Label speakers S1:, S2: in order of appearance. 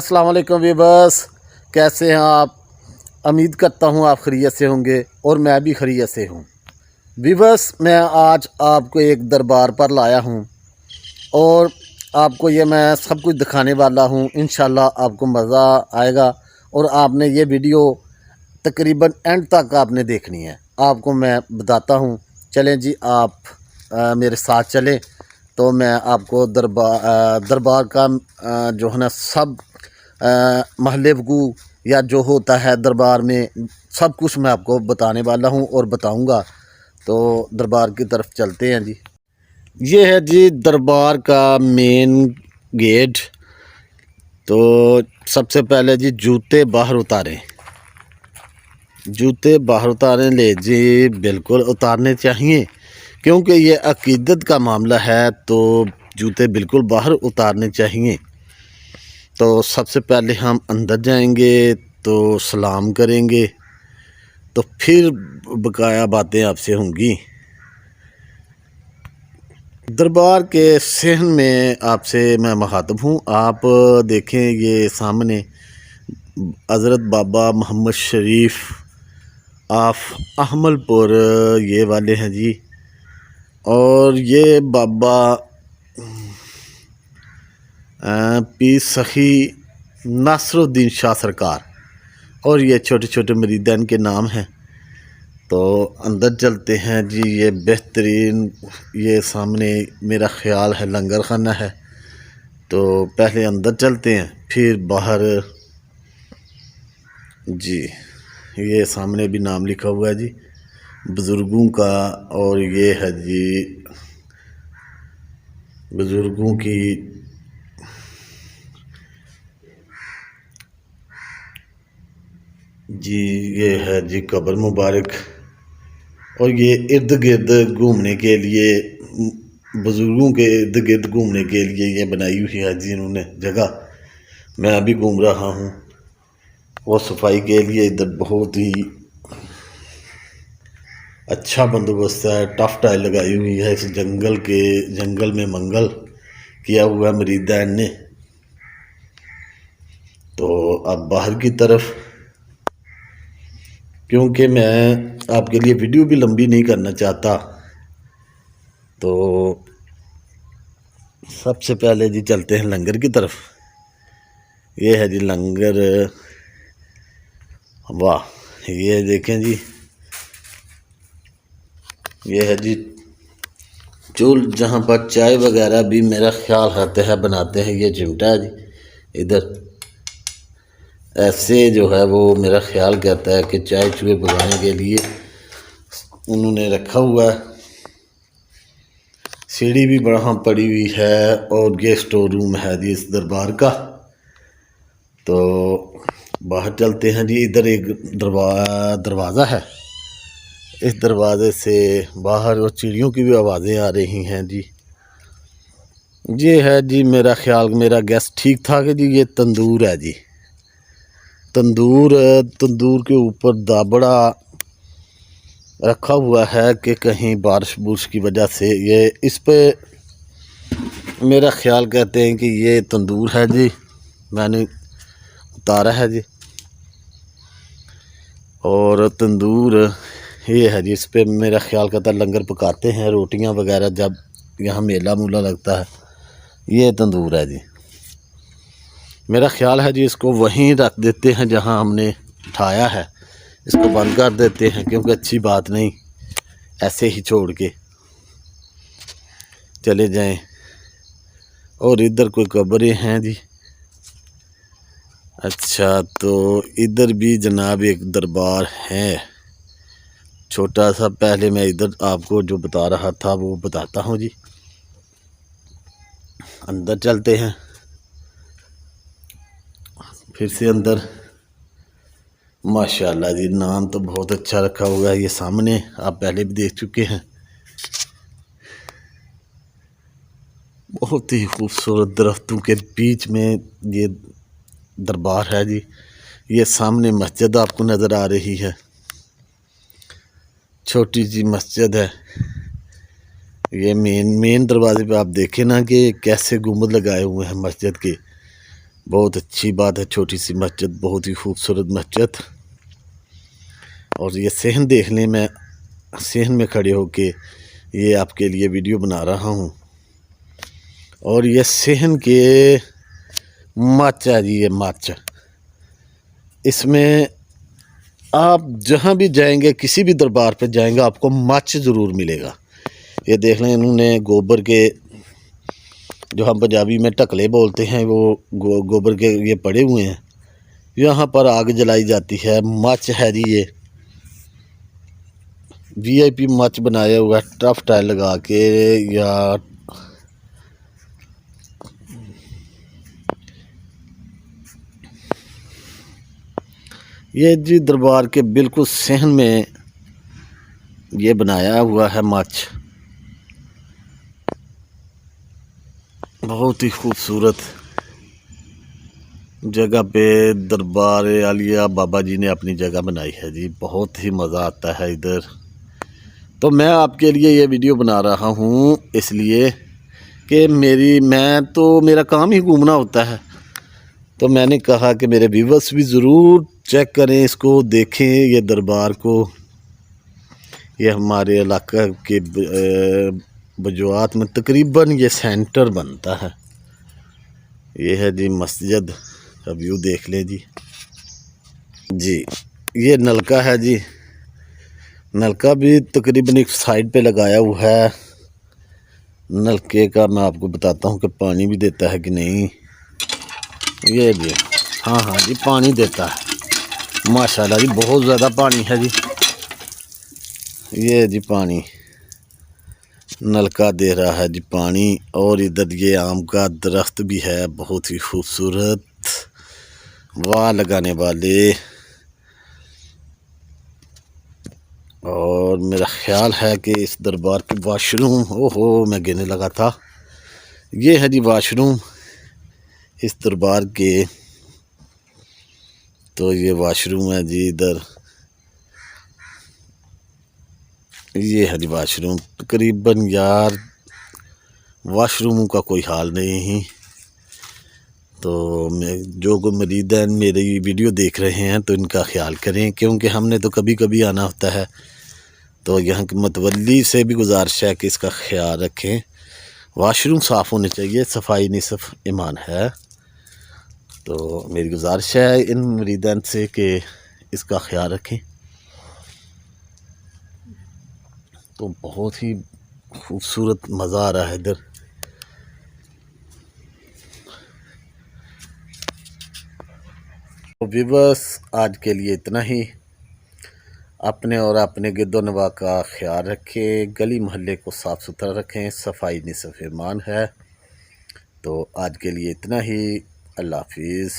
S1: अस्सलाम वालेकुम वीवर्स, कैसे हैं आप। उम्मीद करता हूं आप खैरियत से होंगे और मैं भी खैरियत से हूं। वीवर्स, मैं आज आपको एक दरबार पर लाया हूं और आपको ये मैं सब कुछ दिखाने वाला हूं। इंशाल्लाह आपको मज़ा आएगा और आपने ये वीडियो तकरीबन एंड तक आपने देखनी है। आपको मैं बताता हूं। चलें जी, आप मेरे साथ चलें तो मैं आपको दरबार का जो है ना सब महले वगू या जो होता है दरबार में सब कुछ मैं आपको बताने वाला हूं और बताऊंगा। तो दरबार की तरफ चलते हैं जी। ये है जी दरबार का मेन गेट। तो सबसे पहले जी जूते बाहर उतारें, जूते बाहर उतारें ले जी, बिल्कुल उतारने चाहिए क्योंकि ये अकीदत का मामला है। तो जूते बिल्कुल बाहर उतारने चाहिए। तो सबसे पहले हम अंदर जाएंगे तो सलाम करेंगे, तो फिर बकाया बातें आपसे होंगी। दरबार के सहन में आपसे मैं मुखातब हूँ। आप देखें ये सामने हज़रत बाबा मोहम्मद शरीफ ऑफ अहमलपुर ये वाले हैं जी। और ये बाबा पीर सखी नासरुद्दीन शाह सरकार, और ये छोटे छोटे मरीदान के नाम हैं। तो अंदर चलते हैं जी। ये बेहतरीन, ये सामने मेरा ख़्याल है लंगर खाना है। तो पहले अंदर चलते हैं फिर बाहर जी। ये सामने भी नाम लिखा हुआ है जी बुज़ुर्गों का, और ये है जी बुज़ुर्गों की जी, ये है जी कब्र मुबारक। और ये इर्द गिर्द घूमने के लिए, बुज़ुर्गों के इर्द गिर्द घूमने के लिए ये बनाई हुई है जी इन्होंने जगह। मैं अभी घूम रहा हूँ। वो सफाई के लिए इधर बहुत ही अच्छा बंदोबस्त है। टफ टाइल लगाई हुई है। इस जंगल में मंगल किया हुआ है मरीदान ने। तो अब बाहर की तरफ, क्योंकि मैं आपके लिए वीडियो भी लंबी नहीं करना चाहता, तो सबसे पहले जी चलते हैं लंगर की तरफ। ये है जी लंगर। वाह, ये देखें जी, ये है जी चूल जहाँ पर चाय वगैरह भी मेरा ख्याल रहता है बनाते हैं। ये चिमटा है जी। इधर ऐसे जो है वो मेरा ख्याल कहता है कि चाय चूहे पकाने के लिए उन्होंने रखा हुआ है। सीढ़ी भी बड़ा पड़ी हुई है और ये स्टोर रूम है जी इस दरबार का। तो बाहर चलते हैं जी। इधर एक दरवाज़ा है। इस दरवाज़े से बाहर और चिड़ियों की भी आवाज़ें आ रही हैं जी। ये है जी मेरा ख्याल, मेरा गैस ठीक था कि जी ये तंदूर है जी। तंदूर के ऊपर दाबड़ा रखा हुआ है कि कहीं बारिश बुरिश की वजह से ये इस पे मेरा ख्याल कहते हैं कि ये तंदूर है जी। मैंने उतारा है जी। और तंदूर ये है जी, इस पे मेरा ख्याल कहता है लंगर पकाते हैं, रोटियां वगैरह जब यहाँ मेला मूला लगता है। ये तंदूर है जी। मेरा ख्याल है जी इसको वहीं रख देते हैं जहाँ हमने उठाया है। इसको बंद कर देते हैं क्योंकि अच्छी बात नहीं ऐसे ही छोड़ के चले जाएं। और इधर कोई कब्रें हैं जी। अच्छा, तो इधर भी जनाब एक दरबार है छोटा सा। पहले मैं इधर आपको जो बता रहा था वो बताता हूँ जी। अंदर चलते हैं फिर से अंदर। माशाल्लाह जी, नाम तो बहुत अच्छा रखा हुआ है। ये सामने आप पहले भी देख चुके हैं। बहुत ही खूबसूरत दरख्तों के बीच में ये दरबार है जी। ये सामने मस्जिद आपको नज़र आ रही है, छोटी सी मस्जिद है। ये मेन दरवाजे पे आप देखें ना कि कैसे गुंबद लगाए हुए हैं मस्जिद के। बहुत अच्छी बात है, छोटी सी मस्जिद, बहुत ही खूबसूरत मस्जिद। और ये सहन देखने में, सहन में खड़े होके ये आपके लिए वीडियो बना रहा हूँ। और ये सहन के मच है जी, ये मच, इसमें आप जहाँ भी जाएंगे, किसी भी दरबार पे जाएंगे, आपको मच ज़रूर मिलेगा। ये देख लें, इन्होंने गोबर के, जो हम पंजाबी में टकले बोलते हैं, वो गोबर के ये पड़े हुए हैं। यहाँ पर आग जलाई जाती है, मच है जी। ये वीआईपी मच बनाया हुआ है, टफ टाइल लगा के, या ये जी दरबार के बिल्कुल सहन में ये बनाया हुआ है मच। बहुत ही खूबसूरत जगह पे दरबार आलिया बाबा जी ने अपनी जगह बनाई है जी। बहुत ही मज़ा आता है इधर। तो मैं आपके लिए ये वीडियो बना रहा हूँ इसलिए कि मेरा काम ही घूमना होता है। तो मैंने कहा कि मेरे व्यूवर्स भी ज़रूर चेक करें, इसको देखें, ये दरबार को। ये हमारे इलाका के बजवात में तकरीबन ये सेंटर बनता है। ये है जी मस्जिद का व्यू, देख लें जी। ये नलका है जी। नलका भी तकरीबन एक साइड पे लगाया हुआ है। नलके का मैं आपको बताता हूँ कि पानी भी देता है कि नहीं। ये जी, हाँ जी, पानी देता है माशाल्लाह जी, बहुत ज़्यादा पानी है जी। ये जी पानी, नलका दे रहा है जी पानी। और इधर ये आम का दरख्त भी है, बहुत ही खूबसूरत, वाह लगाने वाले। और मेरा ख्याल है कि इस दरबार के वाशरूम, ओहो मैं गिनने लगा था। ये है जी वाशरूम इस दरबार के। तो ये वाशरूम है जी इधर। ये है जी वाशरूम। तकरीबन यार वाशरूम का कोई हाल नहीं। तो मैं जो कोई मरीदान मेरी वीडियो देख रहे हैं तो इनका ख्याल करें, क्योंकि हमने तो कभी कभी आना होता है। तो यहाँ के मतवल्ली से भी गुजारिश है कि इसका ख्याल रखें। वाशरूम साफ़ होने चाहिए, सफाई निसफ ईमान है। तो मेरी गुजारिश है इन मरीदान से कि इसका ख्याल रखें। तो बहुत ही खूबसूरत मज़ा आ रहा है इधर। तो व्यूअर्स, आज के लिए इतना ही। अपने और अपने गिरदोनवा का ख्याल रखें, गली मोहल्ले को साफ़ सुथरा रखें, सफाई निसफ ईमान है। तो आज के लिए इतना ही। अल्लाह हाफिज़।